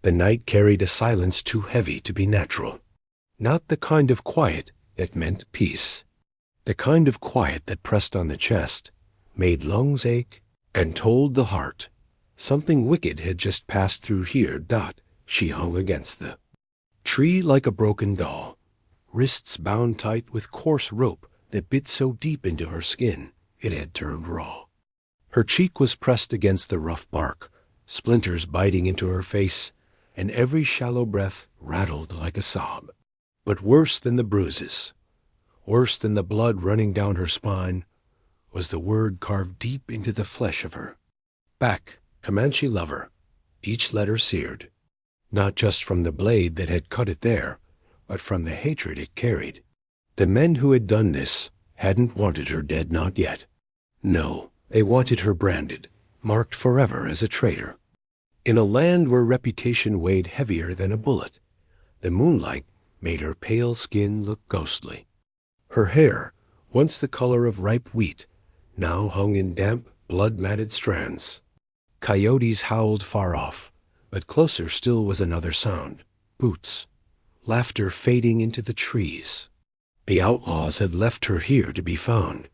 The night carried a silence too heavy to be natural. Not the kind of quiet that meant peace. The kind of quiet that pressed on the chest, made lungs ache, and told the heart something wicked had just passed through here. She hung against the tree like a broken doll, wrists bound tight with coarse rope that bit so deep into her skin it had turned raw. Her cheek was pressed against the rough bark, splinters biting into her face, and every shallow breath rattled like a sob. But worse than the bruises, worse than the blood running down her spine, was the word carved deep into the flesh of her. Back, Comanche lover, each letter seared, not just from the blade that had cut it there, but from the hatred it carried. The men who had done this hadn't wanted her dead, not yet. No, they wanted her branded, marked forever as a traitor. In a land where reputation weighed heavier than a bullet, the moonlight made her pale skin look ghostly. Her hair, once the color of ripe wheat, now hung in damp, blood-matted strands. Coyotes howled far off, but closer still was another sound. Boots. Laughter fading into the trees. The outlaws had left her here to be found.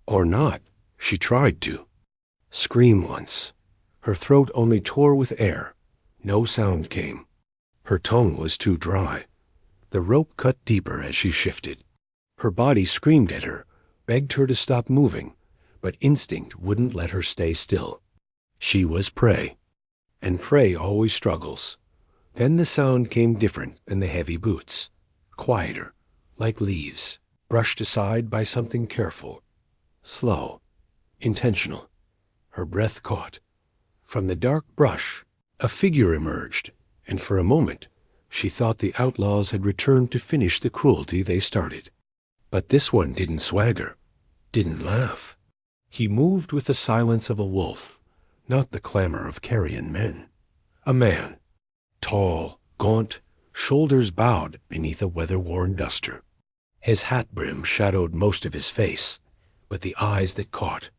Or not. She tried to scream once. Her throat only tore with air. No sound came. Her tongue was too dry. The rope cut deeper as she shifted. Her body screamed at her, begged her to stop moving, but instinct wouldn't let her stay still. She was prey, and prey always struggles. Then the sound came different than the heavy boots, quieter, like leaves, brushed aside by something careful, slow, intentional. Her breath caught. From the dark brush, a figure emerged, and for a moment she thought the outlaws had returned to finish the cruelty they started. But this one didn't swagger, didn't laugh. He moved with the silence of a wolf, not the clamor of carrion men. A man, tall, gaunt, shoulders bowed beneath a weather-worn duster. His hat brim shadowed most of his face, but the eyes that caught.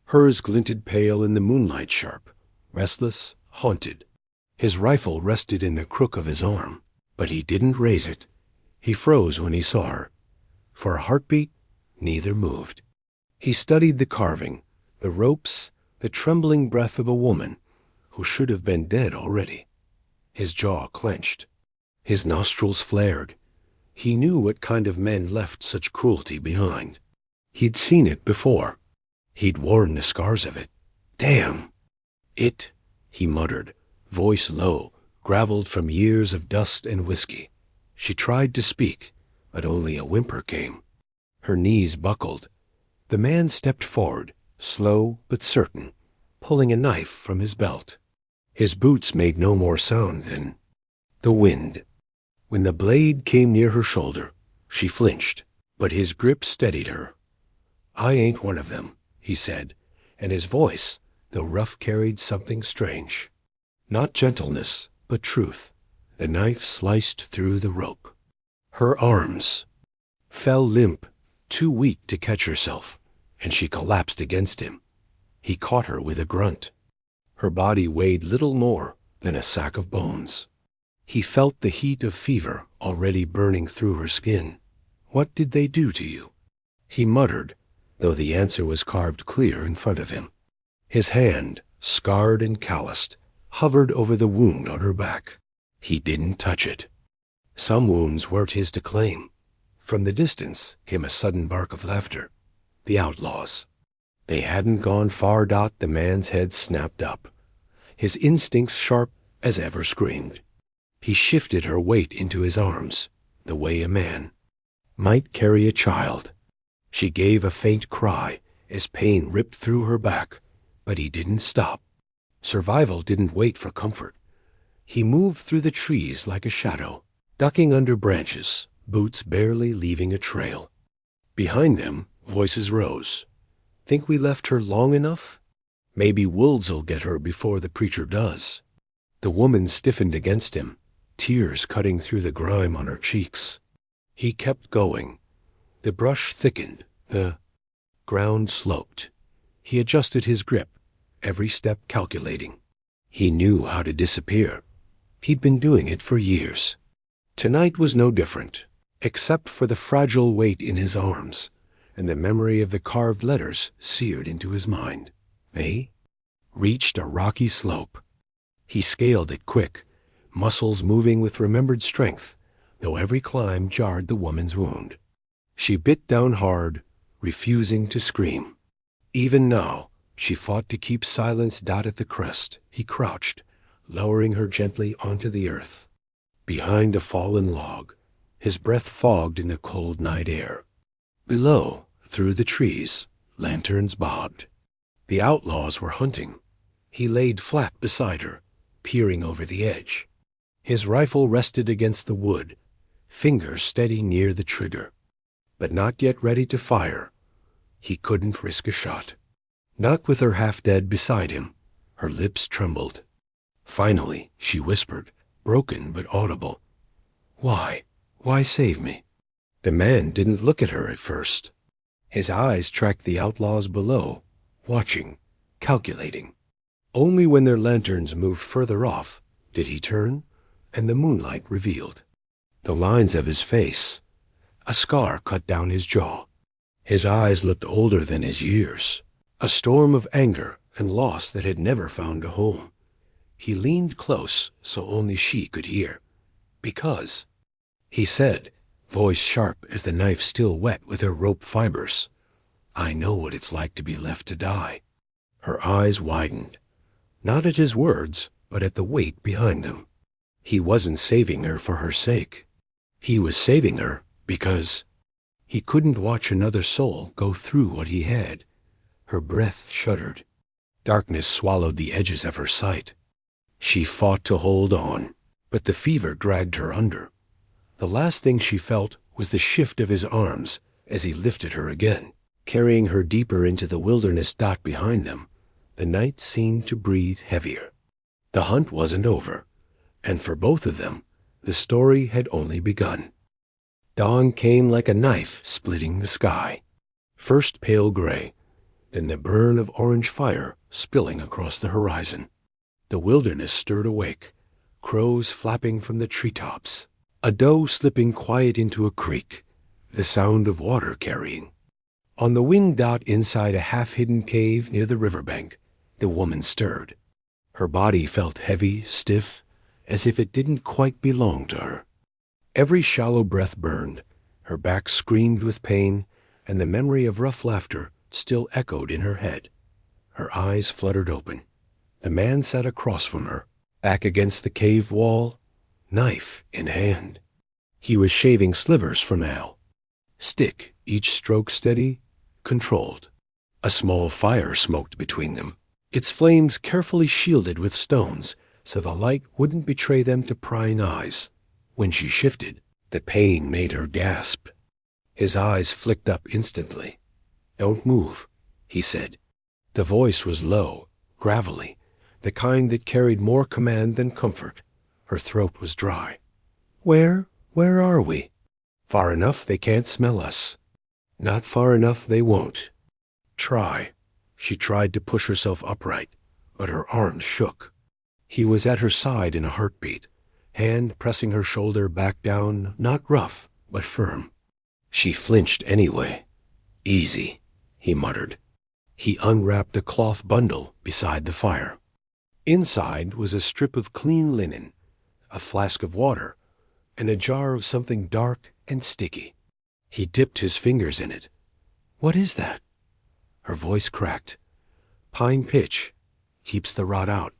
Hers glinted pale in the moonlight, sharp, restless, haunted. His rifle rested in the crook of his arm, but he didn't raise it. He froze when he saw her. For a heartbeat, neither moved. He studied the carving, the ropes, the trembling breath of a woman who should have been dead already. His jaw clenched. His nostrils flared. He knew what kind of men left such cruelty behind. He'd seen it before. He'd worn the scars of it. Damn! It, he muttered, voice low, graveled from years of dust and whiskey. She tried to speak, but only a whimper came. Her knees buckled. The man stepped forward, slow but certain, pulling a knife from his belt. His boots made no more sound than the wind. When the blade came near her shoulder, she flinched, but his grip steadied her. "I ain't one of them," he said, and his voice, though rough, carried something strange. Not gentleness, but truth. The knife sliced through the rope. Her arms fell limp, too weak to catch herself, and she collapsed against him. He caught her with a grunt. Her body weighed little more than a sack of bones. He felt the heat of fever already burning through her skin. "What did they do to you?" he muttered, though the answer was carved clear in front of him. His hand, scarred and calloused, hovered over the wound on her back. He didn't touch it. Some wounds weren't his to claim. From the distance came a sudden bark of laughter. The outlaws. They hadn't gone far. The man's head snapped up. His instincts sharp as ever screamed. He shifted her weight into his arms, the way a man might carry a child. She gave a faint cry as pain ripped through her back, but he didn't stop. Survival didn't wait for comfort. He moved through the trees like a shadow, ducking under branches, boots barely leaving a trail. Behind them, voices rose. "Think we left her long enough? Maybe wolves'll get her before the preacher does." The woman stiffened against him, tears cutting through the grime on her cheeks. He kept going. The brush thickened, the ground sloped. He adjusted his grip, every step calculating. He knew how to disappear. He'd been doing it for years. Tonight was no different, except for the fragile weight in his arms and the memory of the carved letters seared into his mind. They reached a rocky slope. He scaled it quick, muscles moving with remembered strength, though every climb jarred the woman's wound. She bit down hard, refusing to scream. Even now, she fought to keep silence. At the crest, he crouched, lowering her gently onto the earth. Behind a fallen log, his breath fogged in the cold night air. Below, through the trees, lanterns bobbed. The outlaws were hunting. He laid flat beside her, peering over the edge. His rifle rested against the wood, fingers steady near the trigger, but not yet ready to fire. He couldn't risk a shot. Not with her half-dead beside him. Her lips trembled. Finally, she whispered, broken but audible, "Why? Why save me?" The man didn't look at her at first. His eyes tracked the outlaws below, watching, calculating. Only when their lanterns moved further off did he turn, and the moonlight revealed the lines of his face. A scar cut down his jaw. His eyes looked older than his years, a storm of anger and loss that had never found a home. He leaned close so only she could hear. "Because," he said, voice sharp as the knife still wet with her rope fibers, "I know what it's like to be left to die." Her eyes widened, not at his words, but at the weight behind them. He wasn't saving her for her sake. He was saving her because he couldn't watch another soul go through what he had. Her breath shuddered. Darkness swallowed the edges of her sight. She fought to hold on, but the fever dragged her under. The last thing she felt was the shift of his arms as he lifted her again, carrying her deeper into the wilderness. Behind them, the night seemed to breathe heavier. The hunt wasn't over, and for both of them, the story had only begun. Dawn came like a knife splitting the sky. First pale gray, then the burn of orange fire spilling across the horizon. The wilderness stirred awake, crows flapping from the treetops, a doe slipping quiet into a creek, the sound of water carrying. On the wing. Inside a half-hidden cave near the riverbank, the woman stirred. Her body felt heavy, stiff, as if it didn't quite belong to her. Every shallow breath burned, her back screamed with pain, and the memory of rough laughter still echoed in her head. Her eyes fluttered open. The man sat across from her, back against the cave wall, knife in hand. He was shaving slivers from Al. Stick, each stroke steady, controlled. A small fire smoked between them, its flames carefully shielded with stones so the light wouldn't betray them to prying eyes. When she shifted, the pain made her gasp. His eyes flicked up instantly. "Don't move," he said. The voice was low, gravelly, the kind that carried more command than comfort. Her throat was dry. Where are we?" "Far enough they can't smell us. Not far enough they won't." "Try." She tried to push herself upright, but her arms shook. He was at her side in a heartbeat, hand pressing her shoulder back down, not rough, but firm. She flinched anyway. "Easy," he muttered. He unwrapped a cloth bundle beside the fire. Inside was a strip of clean linen, a flask of water, and a jar of something dark and sticky. He dipped his fingers in it. "What is that?" Her voice cracked. "Pine pitch. Keeps the rot out."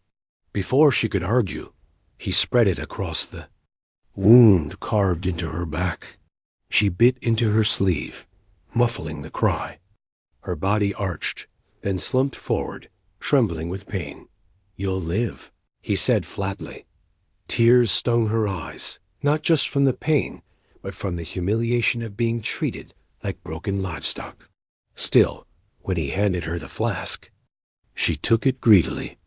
Before she could argue, he spread it across the wound carved into her back. She bit into her sleeve, muffling the cry. Her body arched, then slumped forward, trembling with pain. "You'll live," he said flatly. Tears stung her eyes, not just from the pain, but from the humiliation of being treated like broken livestock. Still, when he handed her the flask, she took it greedily.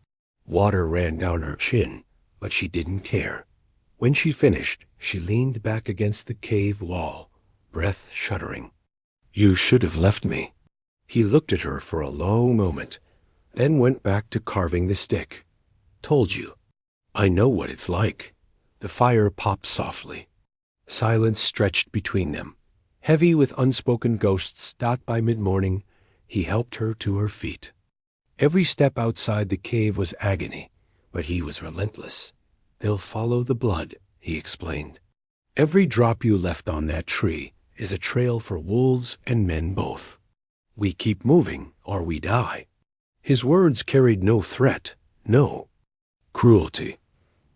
Water ran down her chin, but she didn't care. When she finished, she leaned back against the cave wall, breath shuddering. "You should have left me." He looked at her for a long moment, then went back to carving the stick. "Told you. I know what it's like." The fire popped softly. Silence stretched between them. Heavy with unspoken ghosts, by mid-morning, he helped her to her feet. Every step outside the cave was agony, but he was relentless. They'll follow the blood, he explained. Every drop you left on that tree is a trail for wolves and men both. We keep moving, or we die. His words carried no threat, no cruelty,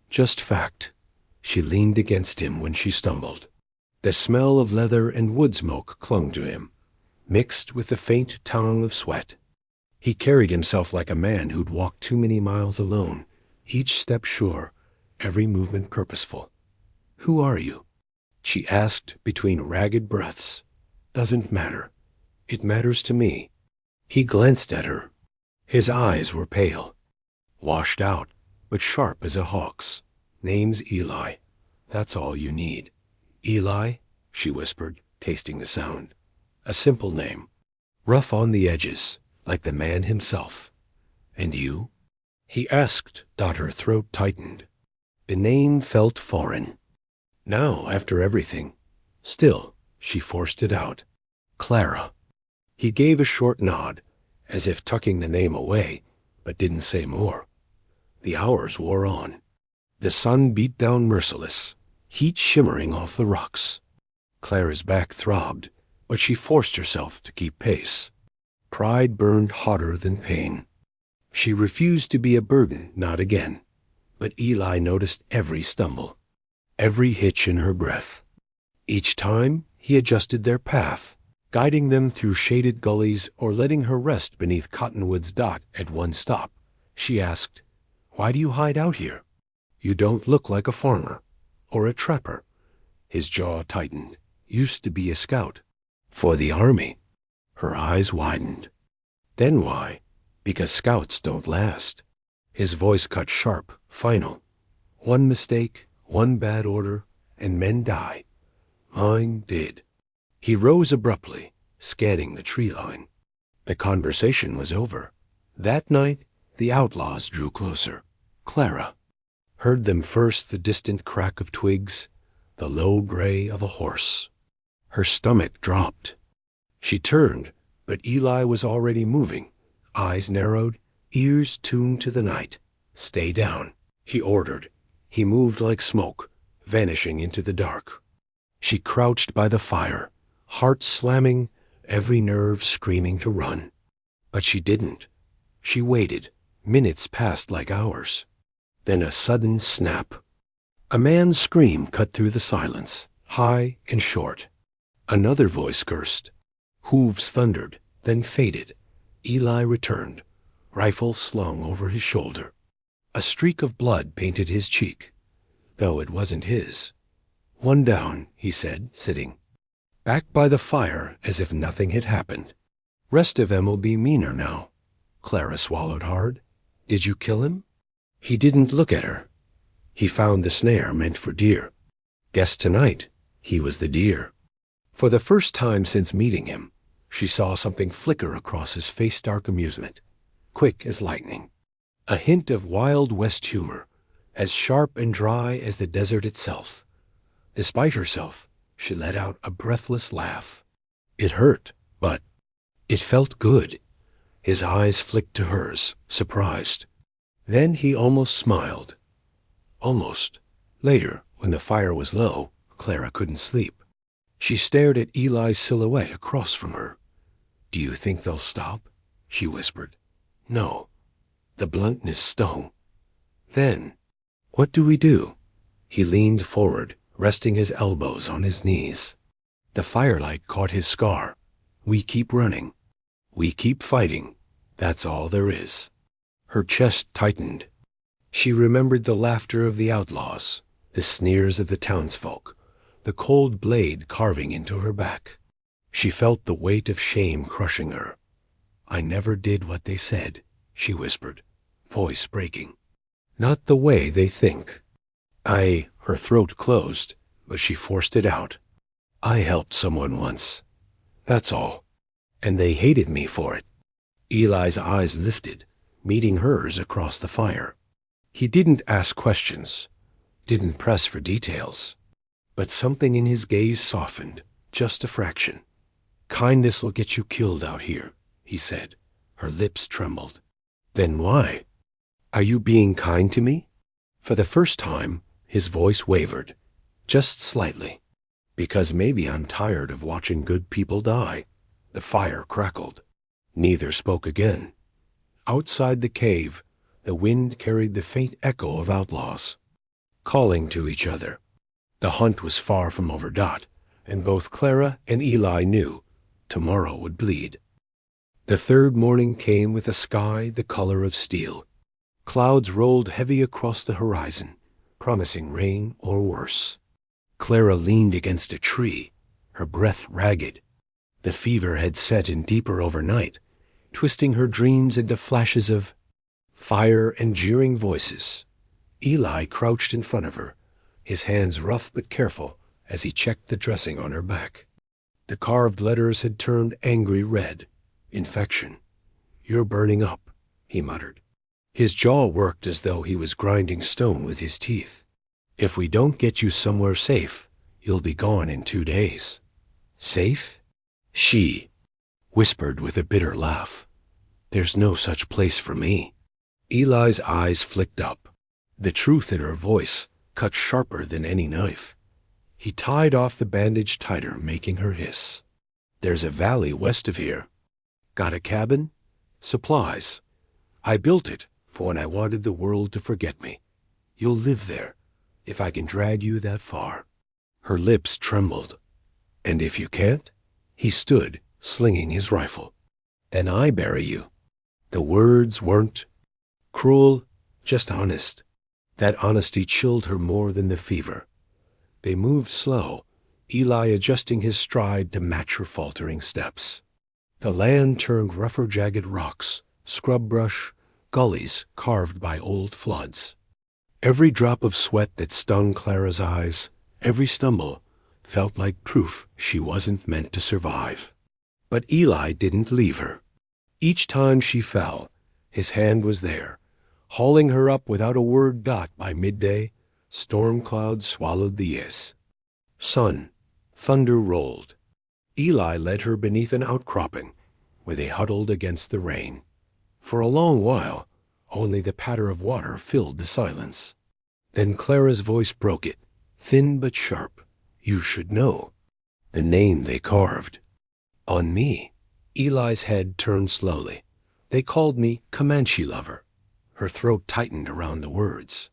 just fact. She leaned against him when she stumbled. The smell of leather and wood smoke clung to him, mixed with the faint tongue of sweat. He carried himself like a man who'd walked too many miles alone, each step sure, every movement purposeful. "Who are you?" she asked between ragged breaths. "Doesn't matter. It matters to me." He glanced at her. His eyes were pale, washed out, but sharp as a hawk's. "Name's Eli. That's all you need." "Eli," she whispered, tasting the sound. "A simple name. Rough on the edges, like the man himself." "And you?" he asked. Her throat tightened. The name felt foreign. Now, after everything. Still, she forced it out. "Clara." He gave a short nod, as if tucking the name away, but didn't say more. The hours wore on. The sun beat down merciless, heat shimmering off the rocks. Clara's back throbbed, but she forced herself to keep pace. Pride burned hotter than pain. She refused to be a burden, not again. But Eli noticed every stumble, every hitch in her breath. Each time, he adjusted their path, guiding them through shaded gullies or letting her rest beneath cottonwoods. At one stop, she asked, "Why do you hide out here? You don't look like a farmer or a trapper." His jaw tightened. "Used to be a scout." "For the army." Her eyes widened. "Then why?" "Because scouts don't last." His voice cut sharp, final. "One mistake, one bad order, and men die. Mine did." He rose abruptly, scanning the tree line. The conversation was over. That night, the outlaws drew closer. Clara heard them first, the distant crack of twigs, the low bray of a horse. Her stomach dropped. She turned, but Eli was already moving, eyes narrowed, ears tuned to the night. "Stay down," he ordered. He moved like smoke, vanishing into the dark. She crouched by the fire, heart slamming, every nerve screaming to run. But she didn't. She waited. Minutes passed like hours. Then a sudden snap. A man's scream cut through the silence, high and short. Another voice cursed. Hooves thundered, then faded. Eli returned, rifle slung over his shoulder. A streak of blood painted his cheek, though it wasn't his. "One down," he said, sitting back by the fire as if nothing had happened. "Rest of 'em'll be meaner now." Clara swallowed hard. "Did you kill him?" He didn't look at her. He found the snare meant for deer. Guess tonight he was the deer. For the first time since meeting him, she saw something flicker across his face, dark amusement, quick as lightning. A hint of Wild West humor, as sharp and dry as the desert itself. Despite herself, she let out a breathless laugh. It hurt, but it felt good. His eyes flicked to hers, surprised. Then he almost smiled. Almost. Later, when the fire was low, Clara couldn't sleep. She stared at Eli's silhouette across from her. "Do you think they'll stop?" she whispered. "No." The bluntness stung. "Then, what do we do?" He leaned forward, resting his elbows on his knees. The firelight caught his scar. "We keep running. We keep fighting. That's all there is." Her chest tightened. She remembered the laughter of the outlaws, the sneers of the townsfolk, the cold blade carving into her back. She felt the weight of shame crushing her. "I never did what they said," she whispered, voice breaking. "Not the way they think." Her throat closed, but she forced it out. "I helped someone once. That's all. And they hated me for it." Eli's eyes lifted, meeting hers across the fire. He didn't ask questions, didn't press for details. But something in his gaze softened, just a fraction. "Kindness'll get you killed out here," he said. Her lips trembled. "Then why? Are you being kind to me?" For the first time, his voice wavered, just slightly. "Because maybe I'm tired of watching good people die." The fire crackled. Neither spoke again. Outside the cave, the wind carried the faint echo of outlaws, calling to each other. The hunt was far from over, and both Clara and Eli knew tomorrow would bleed. The third morning came with a sky the color of steel. Clouds rolled heavy across the horizon, promising rain or worse. Clara leaned against a tree, her breath ragged. The fever had set in deeper overnight, twisting her dreams into flashes of fire and jeering voices. Eli crouched in front of her, his hands rough but careful as he checked the dressing on her back. The carved letters had turned angry red. Infection. "You're burning up," he muttered. His jaw worked as though he was grinding stone with his teeth. "If we don't get you somewhere safe, you'll be gone in 2 days." "Safe?" She whispered with a bitter laugh. "There's no such place for me." Eli's eyes flicked up. The truth in her voice cut sharper than any knife. He tied off the bandage tighter, making her hiss. "There's a valley west of here. Got a cabin? Supplies. I built it for when I wanted the world to forget me. You'll live there, if I can drag you that far." Her lips trembled. "And if you can't?" He stood, slinging his rifle. "Then I bury you." The words weren't cruel, just honest. That honesty chilled her more than the fever. They moved slow, Eli adjusting his stride to match her faltering steps. The land turned rougher jagged rocks, scrub brush, gullies carved by old floods. Every drop of sweat that stung Clara's eyes, every stumble, felt like proof she wasn't meant to survive. But Eli didn't leave her. Each time she fell, his hand was there, hauling her up without a word. By midday, storm clouds swallowed the yes. Sun, thunder rolled. Eli led her beneath an outcropping, where they huddled against the rain. For a long while, only the patter of water filled the silence. Then Clara's voice broke it, thin but sharp. "You should know." The name they carved. "On me." Eli's head turned slowly. "They called me Comanche lover." Her throat tightened around the words.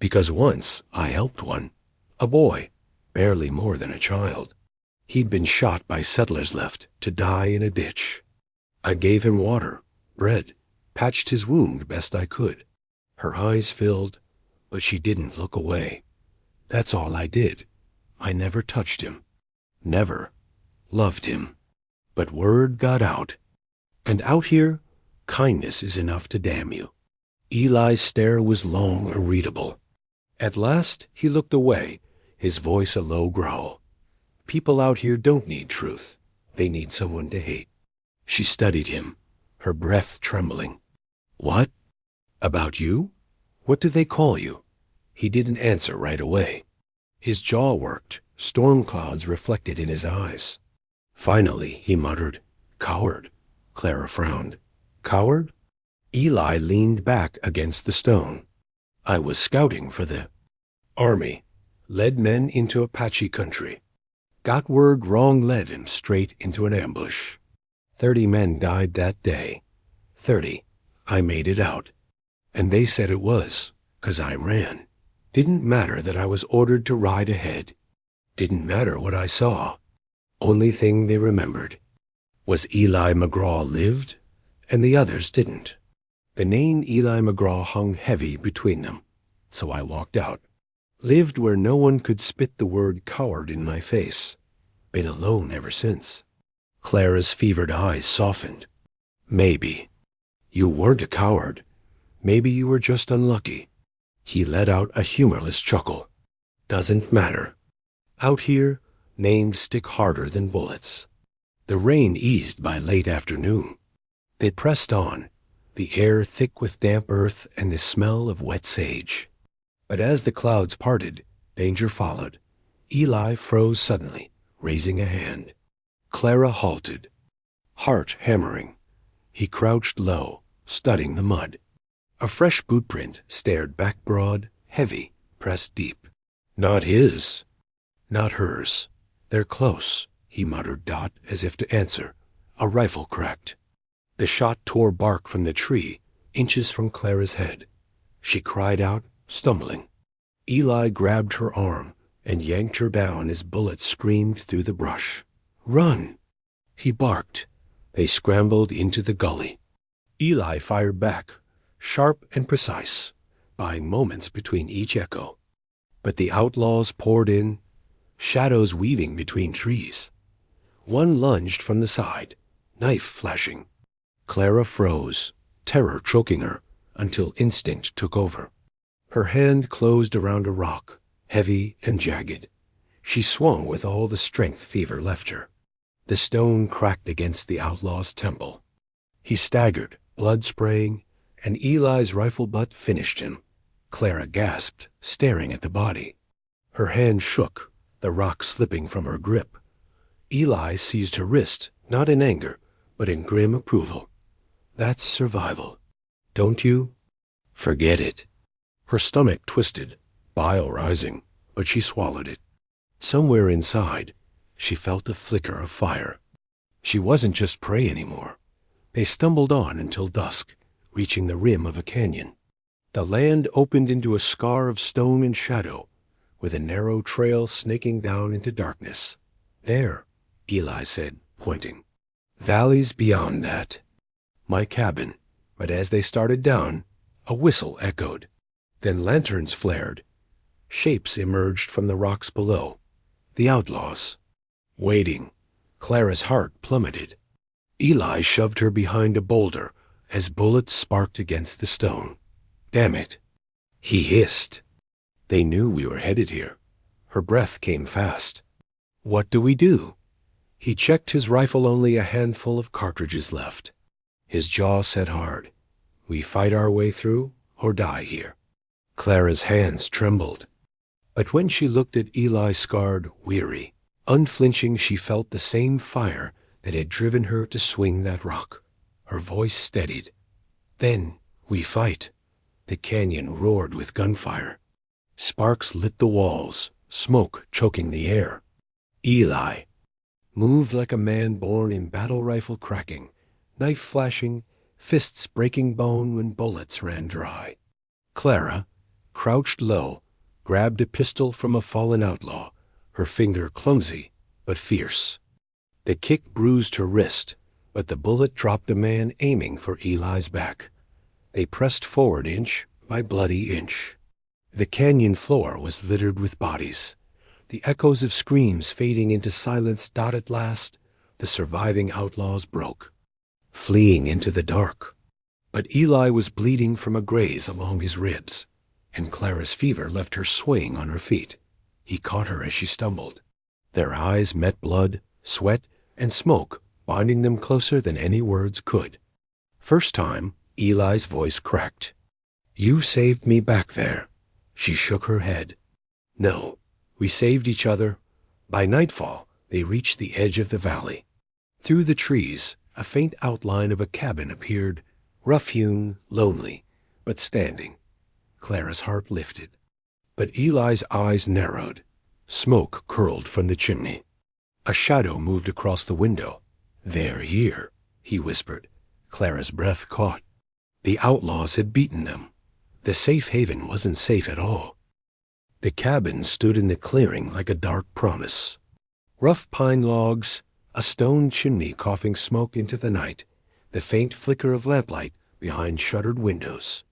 "Because once I helped one. A boy, barely more than a child. He'd been shot by settlers left to die in a ditch. I gave him water, bread, patched his wound best I could." Her eyes filled, but she didn't look away. "That's all I did. I never touched him. Never loved him. But word got out. And out here, kindness is enough to damn you." Eli's stare was long and readable. At last he looked away, his voice a low growl. "People out here don't need truth. They need someone to hate." She studied him, her breath trembling. "What? About you? What do they call you?" He didn't answer right away. His jaw worked, storm clouds reflected in his eyes. Finally, he muttered, "Coward." Clara frowned. "Coward?" Eli leaned back against the stone. "I was scouting for the army. Led men into Apache country. Got word wrong, led him straight into an ambush. 30 men died that day. 30. I made it out. And they said it was 'cause I ran. Didn't matter that I was ordered to ride ahead. Didn't matter what I saw. Only thing they remembered was Eli McGraw lived, and the others didn't. The name Eli McGraw hung heavy between them, so I walked out. Lived where no one could spit the word coward in my face. Been alone ever since." Clara's fevered eyes softened. "Maybe. You weren't a coward. Maybe you were just unlucky." He let out a humorless chuckle. "Doesn't matter. Out here, names stick harder than bullets." The rain eased by late afternoon. They pressed on, the air thick with damp earth and the smell of wet sage. But as the clouds parted, danger followed. Eli froze suddenly, raising a hand. Clara halted, heart hammering. He crouched low, studying the mud. A fresh boot print stared back broad, heavy, pressed deep. Not his. Not hers. They're close, he muttered Dot as if to answer. A rifle cracked. The shot tore bark from the tree, inches from Clara's head. She cried out, stumbling. Eli grabbed her arm and yanked her down as bullets screamed through the brush. Run! He barked. They scrambled into the gully. Eli fired back, sharp and precise, buying moments between each echo. But the outlaws poured in, shadows weaving between trees. One lunged from the side, knife flashing. Clara froze, terror choking her, until instinct took over. Her hand closed around a rock, heavy and jagged. She swung with all the strength fever left her. The stone cracked against the outlaw's temple. He staggered, blood spraying, and Eli's rifle butt finished him. Clara gasped, staring at the body. Her hand shook, the rock slipping from her grip. Eli seized her wrist, not in anger, but in grim approval. That's survival. Don't you? Forget it. Her stomach twisted, bile rising, but she swallowed it. Somewhere inside, she felt a flicker of fire. She wasn't just prey anymore. They stumbled on until dusk, reaching the rim of a canyon. The land opened into a scar of stone and shadow, with a narrow trail snaking down into darkness. There, Eli said, pointing. Valleys beyond that. My cabin. But as they started down, a whistle echoed. Then lanterns flared. Shapes emerged from the rocks below. The outlaws. Waiting. Clara's heart plummeted. Eli shoved her behind a boulder as bullets sparked against the stone. Damn it. He hissed. They knew we were headed here. Her breath came fast. What do we do? He checked his rifle, only a handful of cartridges left. His jaw set hard. We fight our way through or die here. Clara's hands trembled. But when she looked at Eli scarred, weary, unflinching, she felt the same fire that had driven her to swing that rock. Her voice steadied. Then we fight. The canyon roared with gunfire. Sparks lit the walls, smoke choking the air. Eli moved like a man born in battle rifle cracking, knife flashing, fists breaking bone when bullets ran dry. Clara, crouched low, grabbed a pistol from a fallen outlaw, her finger clumsy but fierce. The kick bruised her wrist, but the bullet dropped a man aiming for Eli's back. They pressed forward inch by bloody inch. The canyon floor was littered with bodies, the echoes of screams fading into silence. At last, the surviving outlaws broke, fleeing into the dark. But Eli was bleeding from a graze along his ribs, and Clara's fever left her swaying on her feet. He caught her as she stumbled. Their eyes met blood, sweat, and smoke, binding them closer than any words could. First time, Eli's voice cracked. You saved me back there. She shook her head. No, we saved each other. By nightfall, they reached the edge of the valley. Through the trees, a faint outline of a cabin appeared, rough-hewn, lonely, but standing. Clara's heart lifted. But Eli's eyes narrowed. Smoke curled from the chimney. A shadow moved across the window. They're here, he whispered. Clara's breath caught. The outlaws had beaten them. The safe haven wasn't safe at all. The cabin stood in the clearing like a dark promise. Rough pine logs, a stone chimney coughing smoke into the night, the faint flicker of lamplight behind shuttered windows.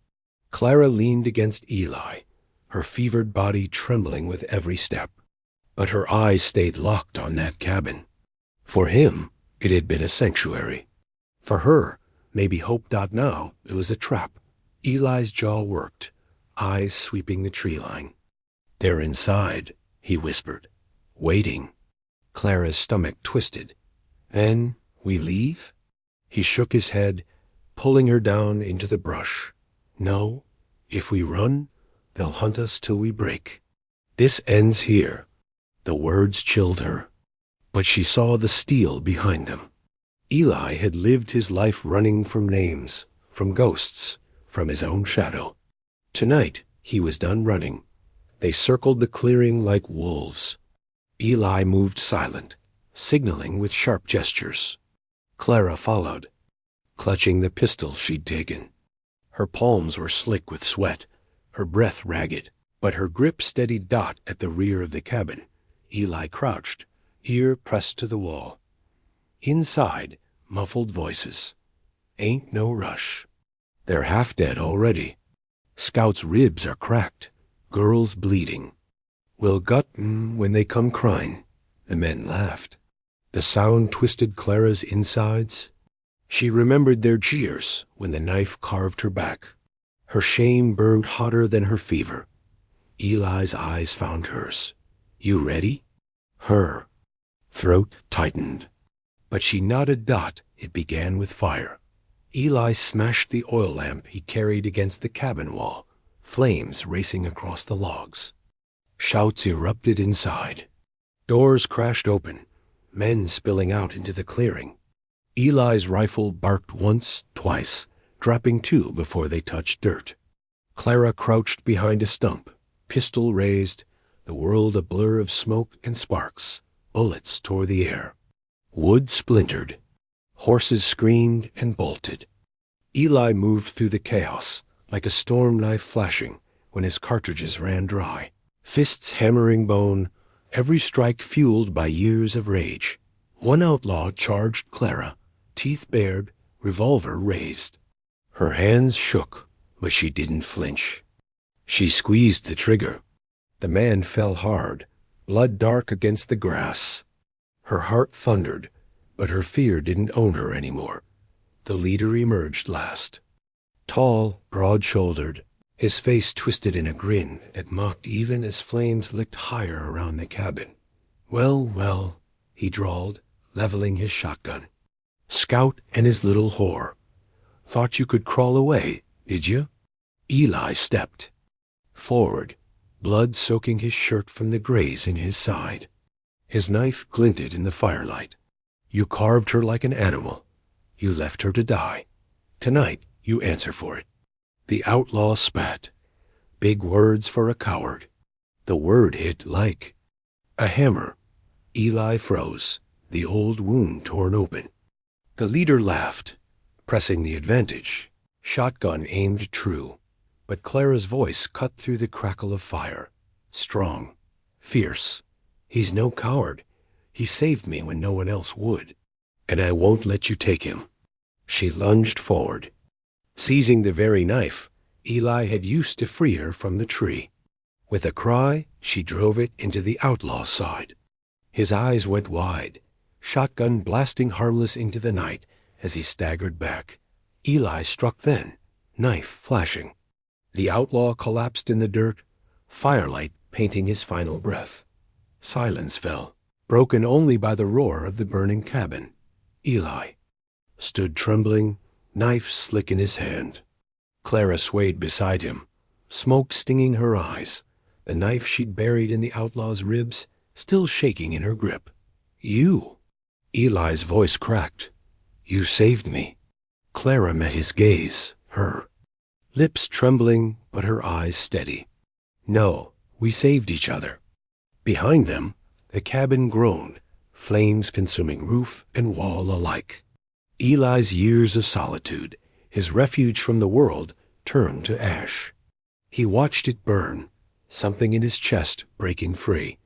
Clara leaned against Eli, her fevered body trembling with every step. But her eyes stayed locked on that cabin. For him, it had been a sanctuary. For her, maybe hoped out now, it was a trap. Eli's jaw worked, eyes sweeping the tree line. They're inside, he whispered, waiting. Clara's stomach twisted. Then we leave? He shook his head, pulling her down into the brush. No, if we run, They'll hunt us till we break. This ends here. The words chilled her, but she saw the steel behind them. Eli had lived his life running from names, from ghosts, from his own shadow. Tonight, he was done running. They circled the clearing like wolves. Eli moved silent, signaling with sharp gestures. Clara followed, clutching the pistol she'd taken. Her palms were slick with sweat, her breath ragged, but her grip steadied Dot at the rear of the cabin. Eli crouched, ear pressed to the wall. Inside, muffled voices. Ain't no rush. They're half dead already. Scout's ribs are cracked, girl's bleeding. We'll gut 'em when they come crying. The men laughed. The sound twisted Clara's insides. She remembered their jeers when the knife carved her back. Her shame burned hotter than her fever. Eli's eyes found hers. You ready? Her throat tightened. But she nodded Dot. It began with fire. Eli smashed the oil lamp he carried against the cabin wall, flames racing across the logs. Shouts erupted inside. Doors crashed open, men spilling out into the clearing. Eli's rifle barked once, twice, dropping two before they touched dirt. Clara crouched behind a stump, pistol raised, the world a blur of smoke and sparks. Bullets tore the air. Wood splintered. Horses screamed and bolted. Eli moved through the chaos, like a storm knife flashing when his cartridges ran dry. Fists hammering bone, every strike fueled by years of rage. One outlaw charged Clara, teeth bared, revolver raised. Her hands shook, but she didn't flinch. She squeezed the trigger. The man fell hard, blood dark against the grass. Her heart thundered, but her fear didn't own her anymore. The leader emerged last. Tall, broad-shouldered, his face twisted in a grin that mocked even as flames licked higher around the cabin. Well, well, he drawled, leveling his shotgun. Scout and his little whore. Thought you could crawl away, did you? Eli stepped forward, blood soaking his shirt from the graze in his side. His knife glinted in the firelight. You carved her like an animal. You left her to die. Tonight, you answer for it. The outlaw spat. Big words for a coward. The word hit like a hammer. Eli froze, the old wound torn open. The leader laughed, pressing the advantage. Shotgun aimed true, but Clara's voice cut through the crackle of fire. Strong, fierce. He's no coward. He saved me when no one else would, and I won't let you take him. She lunged forward. Seizing the very knife Eli had used to free her from the tree. With a cry, she drove it into the outlaw's side. His eyes went wide, shotgun blasting harmless into the night as he staggered back. Eli struck then, knife flashing. The outlaw collapsed in the dirt, firelight painting his final breath. Silence fell, broken only by the roar of the burning cabin. Eli stood trembling, knife slick in his hand. Clara swayed beside him, smoke stinging her eyes, the knife she'd buried in the outlaw's ribs still shaking in her grip. You! Eli's voice cracked. You saved me. Clara met his gaze, her lips trembling, but her eyes steady. No, we saved each other. Behind them, the cabin groaned, flames consuming roof and wall alike. Eli's years of solitude, his refuge from the world, turned to ash. He watched it burn, something in his chest breaking free,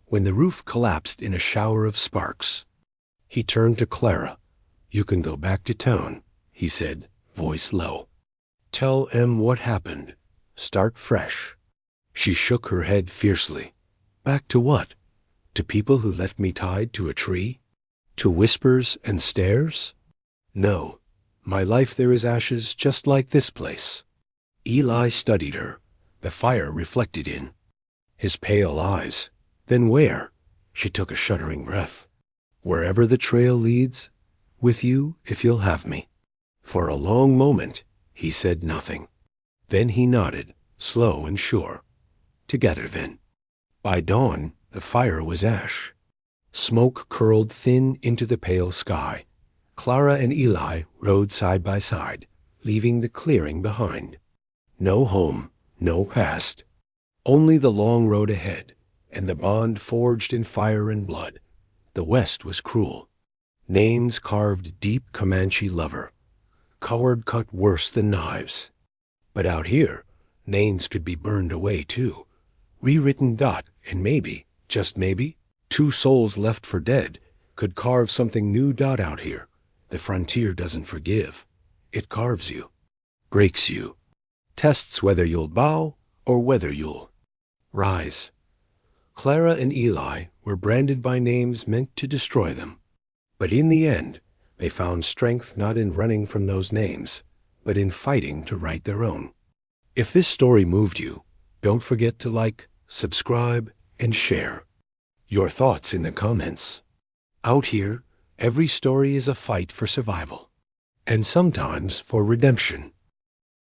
when the roof collapsed in a shower of sparks. He turned to Clara. You can go back to town, he said, voice low. Tell em what happened. Start fresh. She shook her head fiercely. Back to what? To people who left me tied to a tree? To whispers and stares? No, my life there is ashes just like this place. Eli studied her, the fire reflected in his pale eyes. Then where? She took a shuddering breath. Wherever the trail leads, with you if you'll have me. For a long moment, he said nothing. Then he nodded, slow and sure. Together then. By dawn, the fire was ash. Smoke curled thin into the pale sky. Clara and Eli rode side by side, leaving the clearing behind. No home, no past. Only the long road ahead, and the bond forged in fire and blood. The West was cruel. Names carved deep Comanche lover. Coward cut worse than knives. But out here, names could be burned away too. Rewritten dot, and maybe, just maybe, two souls left for dead could carve something new dot out here. The frontier doesn't forgive. It carves you, breaks you, tests whether you'll bow or whether you'll rise. Clara and Eli were branded by names meant to destroy them. But in the end, they found strength not in running from those names, but in fighting to write their own. If this story moved you, don't forget to like, subscribe, and share. Your thoughts in the comments. Out here, every story is a fight for survival, and sometimes for redemption.